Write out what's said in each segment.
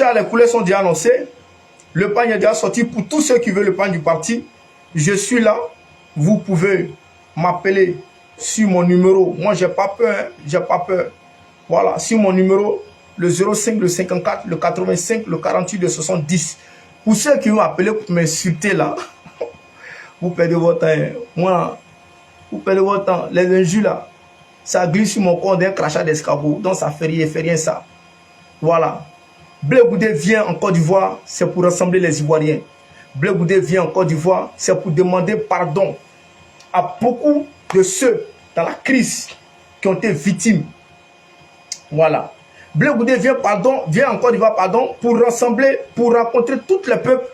déjà, les couleurs sont déjà annoncées. Le pagne est déjà sorti pour tous ceux qui veulent le pagne du parti. Je suis là. Vous pouvez m'appeler sur mon numéro. Moi, j'ai pas peur. Hein? J'ai pas peur. Voilà, sur mon numéro, le 05, le 54, le 85, le 48, le 70. Pour ceux qui vont appeler pour m'insulter là, vous perdez votre temps. Hein? Moi, vous perdez votre temps. Les injures là, ça glisse sur mon corps d'un crachat d'escabeau. Donc ça fait rien ça. Voilà. Blé Goudé vient en Côte d'Ivoire, c'est pour rassembler les Ivoiriens. Blé Goudé vient en Côte d'Ivoire, c'est pour demander pardon à beaucoup de ceux dans la crise qui ont été victimes. Voilà. Blé Goudé vient en Côte d'Ivoire, pardon, pour rassembler, pour rencontrer tous les peuples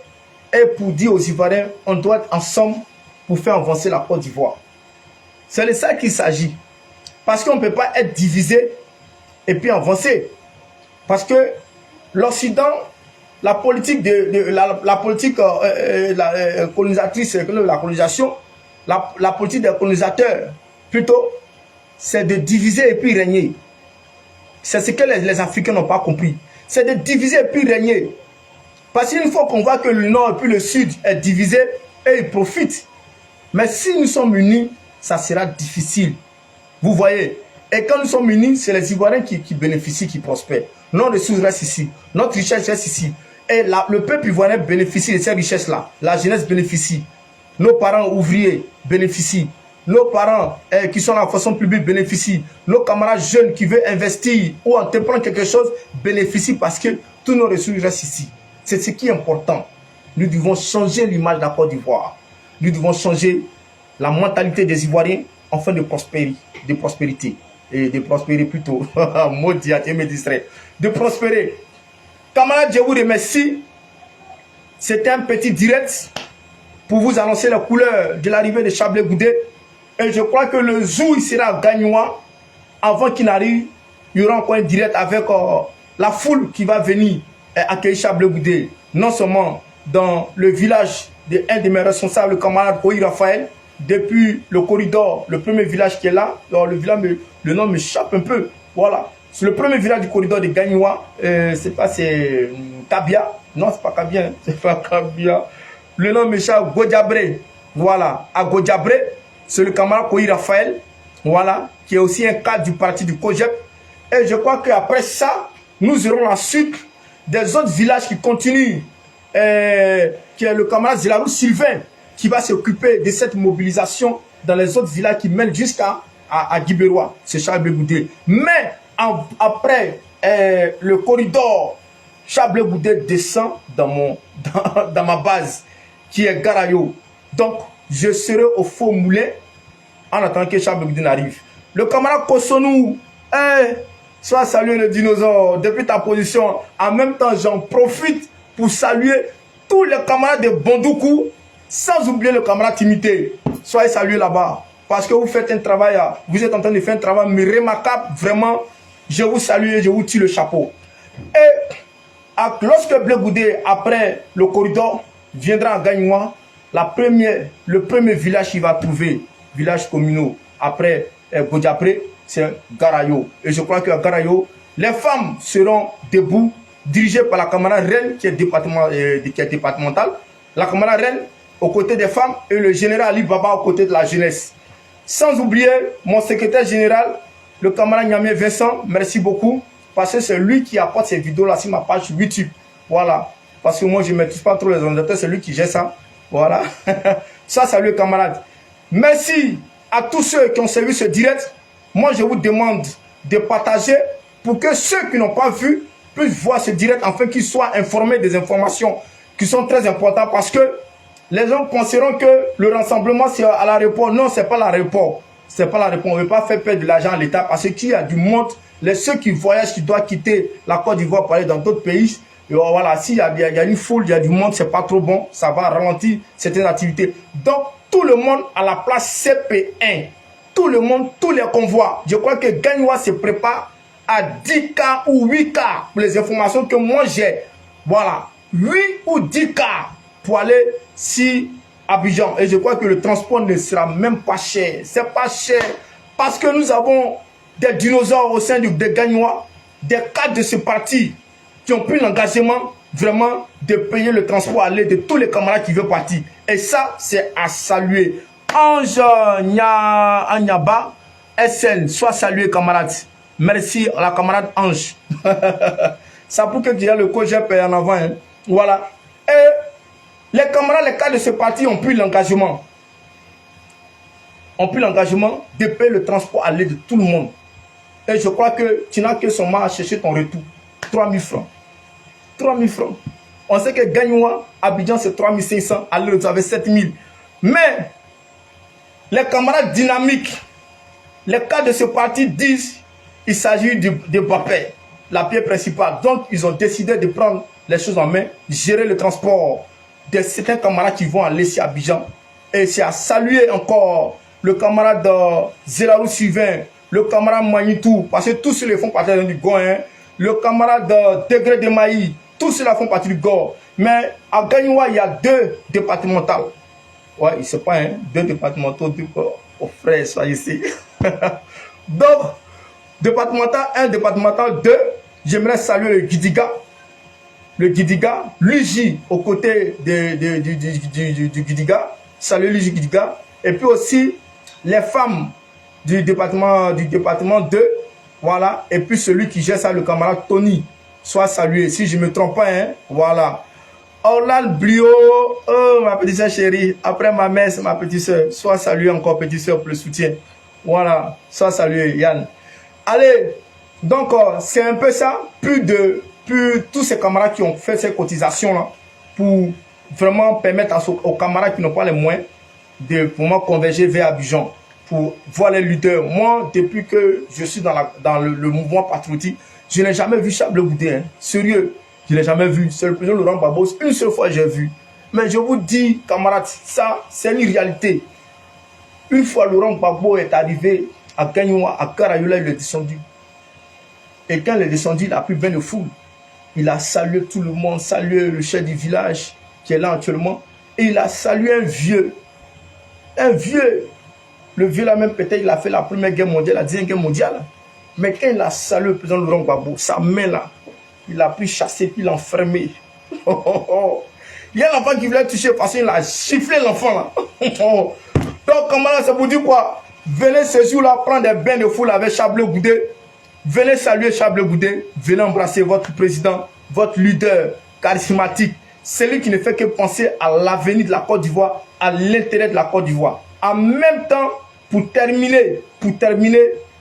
et pour dire aux Ivoiriens, on doit être ensemble pour faire avancer la Côte d'Ivoire. C'est de ça qu'il s'agit. Parce qu'on ne peut pas être divisé et puis avancer. Parce que l'Occident, la politique colonisatrice, la colonisation, la politique des colonisateurs, plutôt, c'est de diviser et puis régner. C'est ce que les Africains n'ont pas compris. C'est de diviser et puis régner. Parce qu'une fois qu'on voit que le Nord et puis le Sud est divisé, et ils profitent. Mais si nous sommes unis, ça sera difficile. Vous voyez. Et quand nous sommes unis, c'est les Ivoiriens qui bénéficient, qui prospèrent. Nos ressources restent ici. Notre richesse reste ici. Et le peuple ivoirien bénéficie de ces richesses-là. La jeunesse bénéficie. Nos parents ouvriers bénéficient. Nos parents qui sont dans la fonction publique bénéficient. Nos camarades jeunes qui veulent investir ou entreprendre quelque chose bénéficient parce que tous nos ressources restent ici. C'est ce qui est important. Nous devons changer l'image de la Côte d'Ivoire. Nous devons changer la mentalité des Ivoiriens afin de prospérer. Et de prospérer plutôt. Maudit, et me distrait. De prospérer. Camarades, je vous remercie. C'était un petit direct pour vous annoncer la couleur de l'arrivée de Chablé Goudé. Et je crois que le jour il sera gagnant, avant qu'il n'arrive, il y aura encore un direct avec la foule qui va venir accueillir Chablé Goudé. Non seulement dans le village de un de mes responsables, le camarade Koyi Raphaël, depuis le corridor, le premier village qui est là, le nom m'échappe un peu, voilà. C'est le premier village du corridor de Gagnoua, c'est Kabia, non c'est pas Kabia, c'est pas Kabia, le nom m'échappe, Godjabré, voilà, à Godjabré, c'est le camarade Koyi Raphaël, voilà, qui est aussi un cadre du parti du COGEP, et je crois qu'après ça, nous aurons la suite des autres villages qui continuent, qui est le camarade Zilarou Sylvain, qui va s'occuper de cette mobilisation dans les autres villages qui mènent jusqu'à Guibérois, c'est Chablé Goudé. Mais après le corridor, Chablé Goudé descend dans ma base, qui est Garayo. Donc, je serai au faux moulin en attendant que Chablé Goudé n'arrive. Le camarade Kosonou, soit saluer le dinosaure depuis ta position. En même temps, j'en profite pour saluer tous les camarades de Bondoukou, sans oublier le camarade Timité. Soyez salués là-bas. Parce que vous faites un travail, vous êtes en train de faire un travail remarquable. Vraiment, je vous salue et je vous tire le chapeau. Et lorsque Blé Goudé, après le corridor, viendra à Gagnoua, le premier village qu'il va trouver, village communal, après Godjapré, c'est Garayo. Et je crois qu'à Garayo, les femmes seront debout, dirigées par la camarade Reine, qui est départementale. La camarade Reine, aux côtés des femmes, et le général Ali Baba aux côtés de la jeunesse. Sans oublier mon secrétaire général, le camarade Niamé Vincent, merci beaucoup, parce que c'est lui qui apporte ces vidéos-là sur ma page YouTube. Voilà, parce que moi je ne maîtrise pas trop les ordinateurs, c'est lui qui gère ça. Voilà, ça salut camarades. Merci à tous ceux qui ont servi ce direct. Moi je vous demande de partager pour que ceux qui n'ont pas vu puissent voir ce direct, afin qu'ils soient informés des informations qui sont très importantes, parce que les gens penseront que le rassemblement c'est à l'aéroport. Non, c'est pas l'aéroport. C'est pas l'aéroport. On ne veut pas faire perdre de l'argent à l'État, parce qu'il y a du monde. Ceux qui voyagent, qui doivent quitter la Côte d'Ivoire pour aller dans d'autres pays. Et voilà, s'il y a une foule, il y a du monde, c'est pas trop bon. Ça va ralentir certaines activités. Donc, tout le monde à la place CP1. Tout le monde, tous les convois. Je crois que Gagnoua se prépare à 10K ou 8K pour les informations que moi j'ai. Voilà, 8 ou 10K pour aller si Abidjan. Et je crois que le transport ne sera même pas cher. C'est pas cher. Parce que nous avons des dinosaures au sein de Gagnoua, des cadres de ce parti qui ont pris l'engagement vraiment de payer le transport aller de tous les camarades qui veulent partir. Et ça, c'est à saluer. Ange Nyaba, SN, soit salué, camarade. Merci à la camarade Ange. Ça pour que déjà le COJEP est en avant. Hein. Voilà. Et les camarades, les cadres de ce parti ont pris l'engagement. Ont pris l'engagement de payer le transport aller de tout le monde. Et je crois que tu n'as que seulement à chercher ton retour. 3 000 francs. 3 000 francs. On sait que Gagnoua, Abidjan, c'est 3 500. Alors, vous avez 7 000. Mais, les camarades dynamiques, les cadres de ce parti disent qu'il s'agit de Bapé, la pierre principale. Donc, ils ont décidé de prendre les choses en main, gérer le transport de certains camarades qui vont aller à Abidjan. Et c'est à saluer encore le camarade Zelarou Sylvain, le camarade Manitou, parce que tous ceux les font partie du GOR, hein. Le camarade Degré de Maï, tous ceux-là font partie du GOR. Mais à Gagnoua, il y a 2 départementales. Ouais, il ne sait pas, hein, 2 départementaux, 2 aux frères, soyez ici. Donc, départemental 1, départemental 2, j'aimerais saluer le Gidiga. Le Gidiga, Luigi, aux côtés du Gidiga. Saluer Luigi Gidiga. Et puis aussi, les femmes du département 2, voilà, et puis celui qui gère ça, le camarade Tony, soit salué, si je ne me trompe pas, hein, voilà. Orlal Blio, oh ma petite soeur chérie, après ma mère, c'est ma petite soeur, soit salué encore petite soeur pour le soutien, voilà, soit salué Yann. Allez, donc c'est un peu ça, plus tous ces camarades qui ont fait ces cotisations là, pour vraiment permettre aux camarades qui n'ont pas les moyens de vraiment converger vers Abidjan. Pour voir les lutteurs. Moi, depuis que je suis dans le mouvement patriotique, je n'ai jamais vu Chablé Goudé. Hein. Sérieux, je ne l'ai jamais vu. C'est le président Laurent Gbagbo, une seule fois j'ai vu. Mais je vous dis, camarades, ça, c'est une réalité. Une fois Laurent Gbagbo est arrivé à Gagnoua, à Karayoula, il est descendu. Et quand il est descendu, il a pris bien de foule. Il a salué tout le monde, salué le chef du village qui est là actuellement. Et il a salué un vieux. Un vieux. Le vieux là même peut-être il a fait la première guerre mondiale, la deuxième guerre mondiale. Mais quand il a salué le président Laurent Gbagbo, sa main là, il a pris chasser puis il l'a enfermé. Il y a l'enfant qui voulait toucher parce qu'il a chifflé l'enfant là. Donc comment là, ça vous dit quoi? Venez ce jour-là prendre des bains de foule avec Chablé Goudé. Venez saluer Chablé Goudé. Venez embrasser votre président, votre leader charismatique. Celui qui ne fait que penser à l'avenir de la Côte d'Ivoire, à l'intérêt de la Côte d'Ivoire. En même temps, pour terminer, il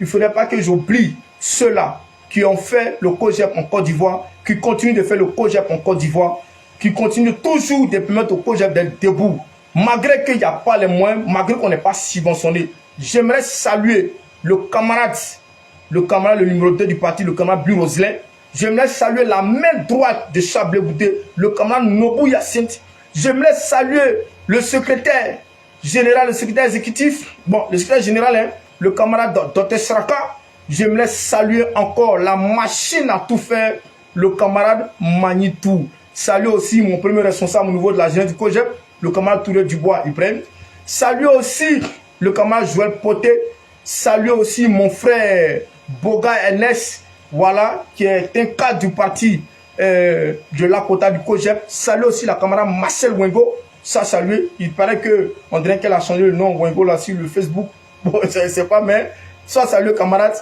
ne faudrait pas que j'oublie ceux-là qui ont fait le COJEP en Côte d'Ivoire, qui continuent de faire le COJEP en Côte d'Ivoire, qui continuent toujours de permettre au COJEP d'être debout. Malgré qu'il n'y a pas les moyens, malgré qu'on n'est pas subventionné, j'aimerais saluer le camarade, le numéro 2 du parti, le camarade Blue Roselin. J'aimerais saluer la main droite de Chablé Goudé, le camarade Nobou Yacinthe. J'aimerais saluer le secrétaire général, le secrétaire exécutif, bon, le secrétaire général, hein, le camarade Dr Sraka. J'aimerais saluer encore la machine à tout faire, le camarade Manitou. Saluer aussi mon premier responsable au niveau de la jeunesse du COJEP, le camarade Touré Dubois Ibrahim. Saluer aussi le camarade Joël Poté. Saluer aussi mon frère Boga Ernest, voilà, qui est un cadre du parti de la Kota du COJEP. Saluer aussi la camarade Marcel Wengo. Ça, saluer. Il paraît que on dirait qu'elle a changé le nom Wengo là sur le Facebook. Bon, je ne sais pas, mais ça, saluer camarade.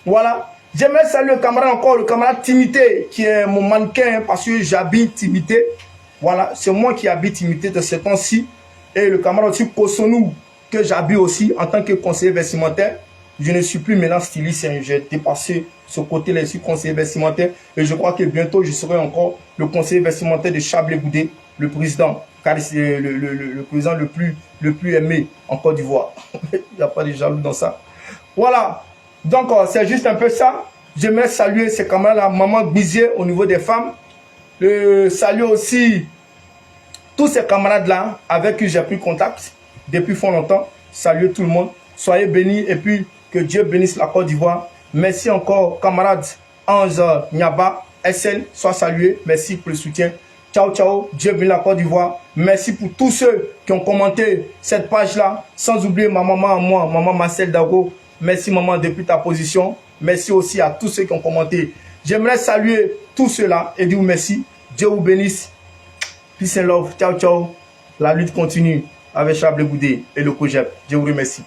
Voilà. J'aimerais saluer le camarade encore, le camarade Timité, qui est mon mannequin, parce que j'habite Timité. Voilà, c'est moi qui habite Timité de ce temps-ci. Et le camarade aussi Kosonou, que j'habite aussi en tant que conseiller vestimentaire. Je ne suis plus maintenant styliste, hein. J'ai dépassé ce côté-là, je suis conseiller vestimentaire. Et je crois que bientôt, je serai encore le conseiller vestimentaire de Chablé Goudé, le président, car c'est le président le plus aimé en Côte d'Ivoire. Il n'y a pas de jaloux dans ça. Voilà. Donc, c'est juste un peu ça. J'aimerais saluer ces camarades-là, Maman Bizier au niveau des femmes. Saluer aussi tous ces camarades-là avec qui j'ai pris contact depuis fort longtemps. Saluer tout le monde. Soyez bénis et puis que Dieu bénisse la Côte d'Ivoire. Merci encore, camarades Ange Nyaba, SN, sois salué. Merci pour le soutien. Ciao, ciao. Dieu bénisse la Côte d'Ivoire. Merci pour tous ceux qui ont commenté cette page-là. Sans oublier ma maman à moi, maman Marcel Dago. Merci maman depuis ta position. Merci aussi à tous ceux qui ont commenté. J'aimerais saluer tous ceux-là et dire merci. Dieu vous bénisse. Peace and love. Ciao, ciao. La lutte continue avec Chablé Goudé et le COJEP. Dieu vous remercie.